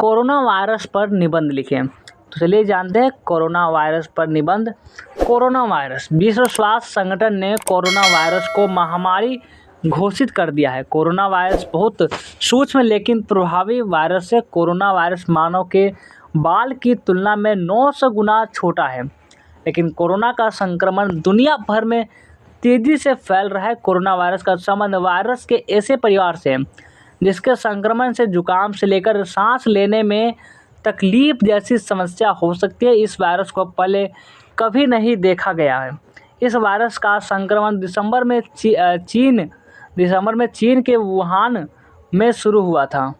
Corona virus पर निबंध लिखें। तो चलिए जानते हैं कोरोना वायरस पर निबंध। कोरोना वायरस, विश्व स्वास्थ्य संगठन ने कोरोना वायरस को महामारी घोषित कर दिया है। कोरोना वायरस बहुत सूक्ष्म लेकिन प्रभावी वायरस है। कोरोना वायरस मानव के बाल की तुलना में 900 गुना छोटा है, लेकिन कोरोना का संक्रमण दुनिया भर में तेजी से फैल रहा है। कोरोना वायरस का संबंध वायरस के ऐसे परिवार से है जिसके संक्रमण से जुकाम से लेकर सांस लेने में तकलीफ जैसी समस्या हो सकती है। इस वायरस को पहले कभी नहीं देखा गया है। इस वायरस का संक्रमण दिसंबर में चीन के वुहान में शुरू हुआ था।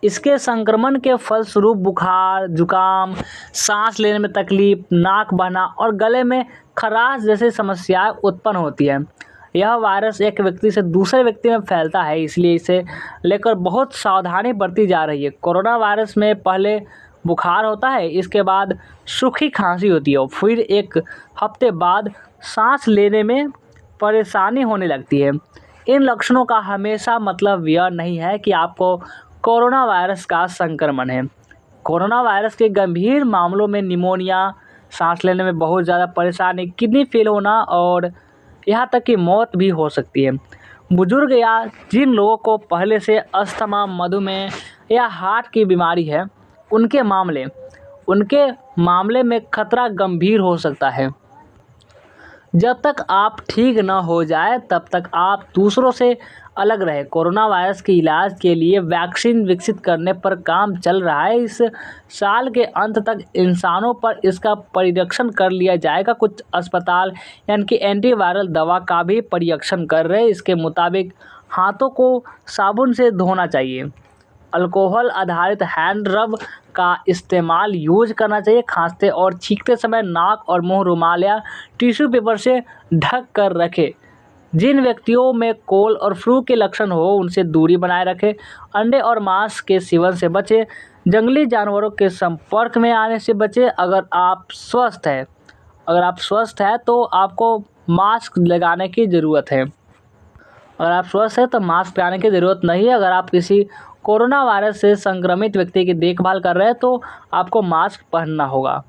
इसके संक्रमण के फलस्वरूप बुखार, जुकाम, सांस लेने में तकलीफ, नाक बहना और गले में खराश जैसी समस्याएं उत्पन्न होती हैं। यह वायरस एक व्यक्ति से दूसरे व्यक्ति में फैलता है, इसलिए इसे लेकर बहुत सावधानी बरती जा रही है। कोरोना वायरस में पहले बुखार होता है, इसके बाद सूखी खांसी होती है और फिर एक हफ्ते बाद सांस लेने में परेशानी होने लगती है। इन लक्षणों का हमेशा मतलब यह नहीं है कि आपको कोरोना वायरस का संक्रमण है। कोरोना वायरस के गंभीर मामलों में निमोनिया, सांस लेने में बहुत ज़्यादा परेशानी, किडनी फेल होना और यहाँ तक कि मौत भी हो सकती है। बुजुर्ग या जिन लोगों को पहले से अस्थमा, मधुमेह या हार्ट की बीमारी है, उनके मामले में खतरा गंभीर हो सकता है। जब तक आप ठीक न हो जाए तब तक आप दूसरों से अलग रहें। कोरोना वायरस के इलाज के लिए वैक्सीन विकसित करने पर काम चल रहा है। इस साल के अंत तक इंसानों पर इसका परीक्षण कर लिया जाएगा। कुछ अस्पताल यानी कि एंटीवायरल दवा का भी परीक्षण कर रहे हैं। इसके मुताबिक हाथों को साबुन से धोना चाहिए, अल्कोहल आधारित हैंड रब का इस्तेमाल करना चाहिए। खांसते और छींकते समय नाक और मुंह रुमाल या टिश्यू पेपर से ढक कर रखें। जिन व्यक्तियों में कोल्ड और फ्लू के लक्षण हो उनसे दूरी बनाए रखें। अंडे और मांस के सेवन से बचें। जंगली जानवरों के संपर्क में आने से बचें। अगर आप स्वस्थ हैं तो आपको मास्क लगाने की ज़रूरत है। अगर आप स्वस्थ हैं तो मास्क लगाने की ज़रूरत नहीं है। अगर आप किसी कोरोना वायरस से संक्रमित व्यक्ति की देखभाल कर रहे हैं तो आपको मास्क पहनना होगा।